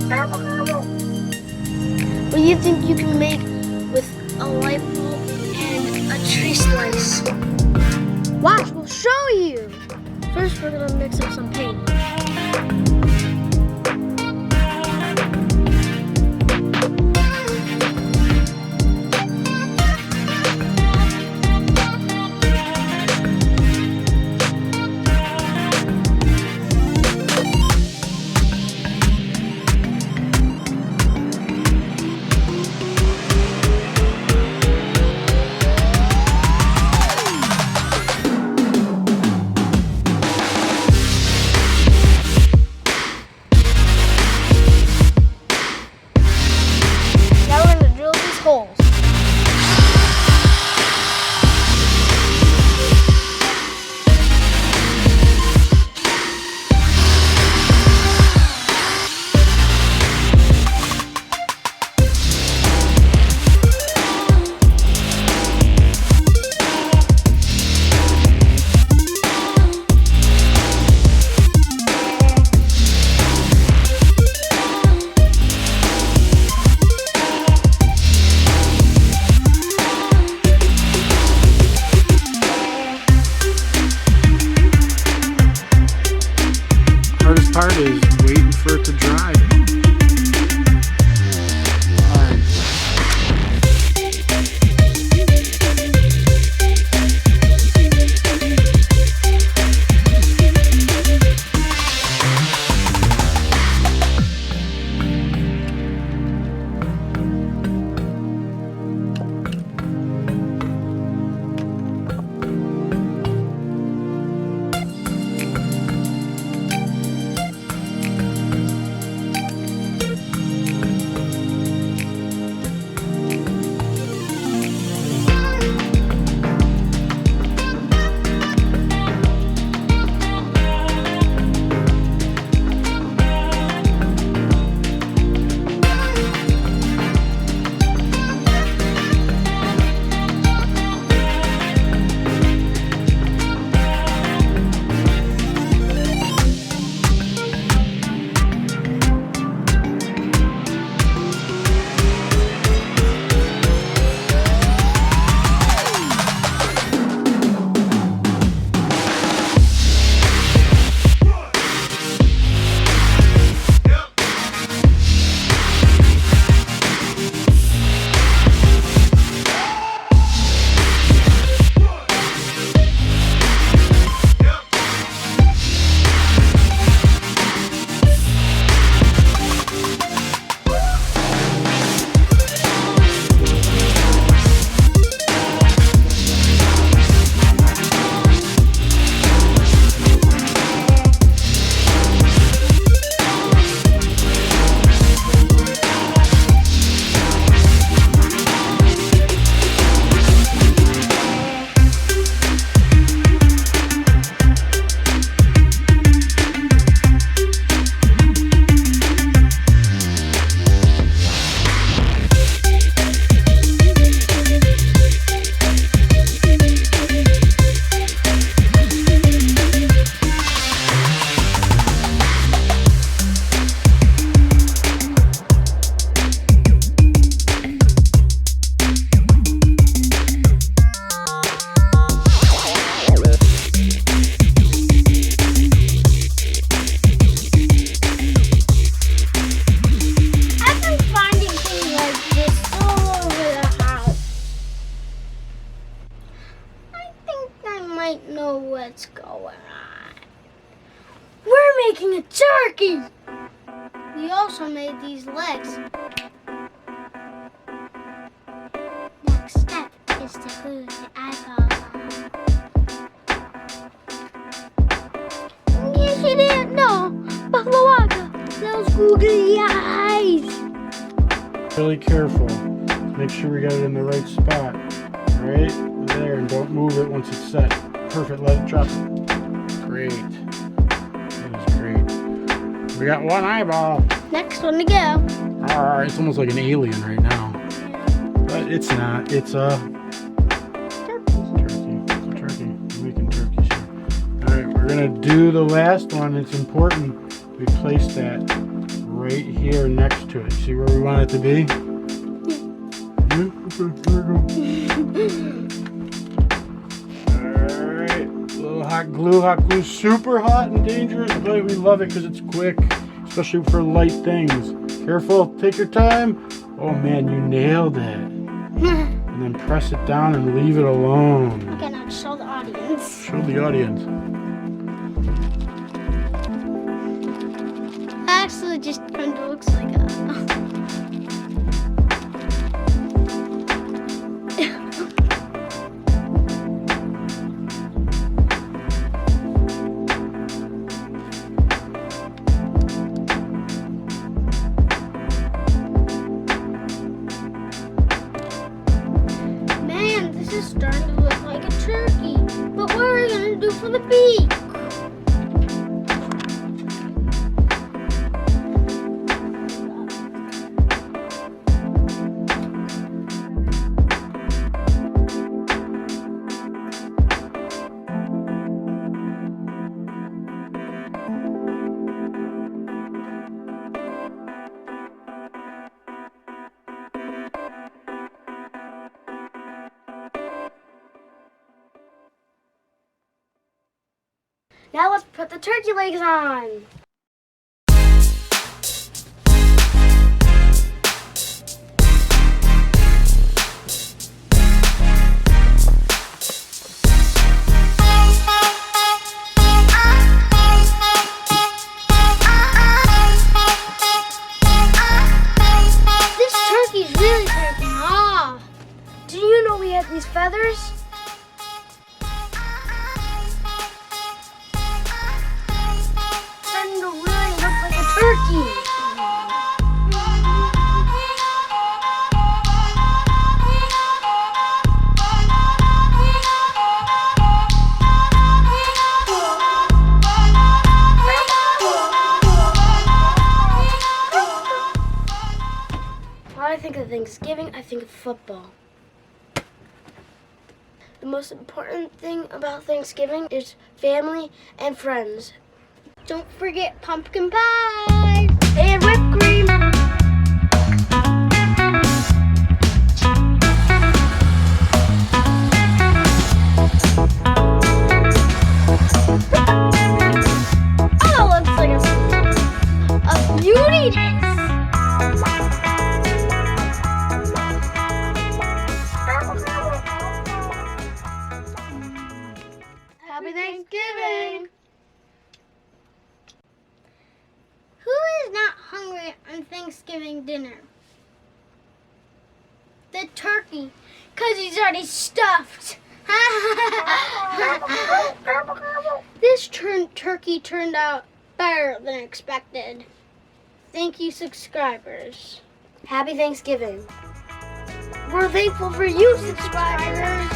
What do you think you can make with a light bulb and a tree slice? Watch, we'll show you. First, we're gonna mix up some paint. Hardest part is waiting for it to dry. Might know what's going on. We're making a turkey! We also made these legs. Next step is to glue the eyeballs on. Yes, you didn't know. Baklavaga, those googly eyes. Really careful. Make sure we got it in the right spot. Right there, and don't move it once it's set. Perfect, let it drop. Great. That is great. We got one eyeball. Next one to go. It's almost like an alien right now. But it's not. It's a turkey. It's a turkey. We're making turkeys here. Alright, we're going to do the last one. It's important we place that right right here next to it. See where we want it to be? Yeah, okay, here we go. Alright, little hot glue, super hot and dangerous, but we love it because it's quick, especially for light things. Careful, take your time. Oh man, you nailed it. And then press it down and leave it alone. Okay, now show the audience. Show the audience. Actually, just kind of looks like a. Man, this is starting to look like a turkey. But what are we gonna do for the beak? Now let's put the turkey legs on. This turkey's really taking off. Did you know we had these feathers? Starting to really look like a turkey. When I think of Thanksgiving, I think of football. The most important thing about Thanksgiving is family and friends. Don't forget pumpkin pie and whipped cream. Oh, looks like a beauty dish. Happy Thanksgiving. Who is not hungry on Thanksgiving dinner? The turkey, because he's already stuffed. This turkey turned out better than expected. Thank you, subscribers. Happy Thanksgiving. We're thankful for you, subscribers.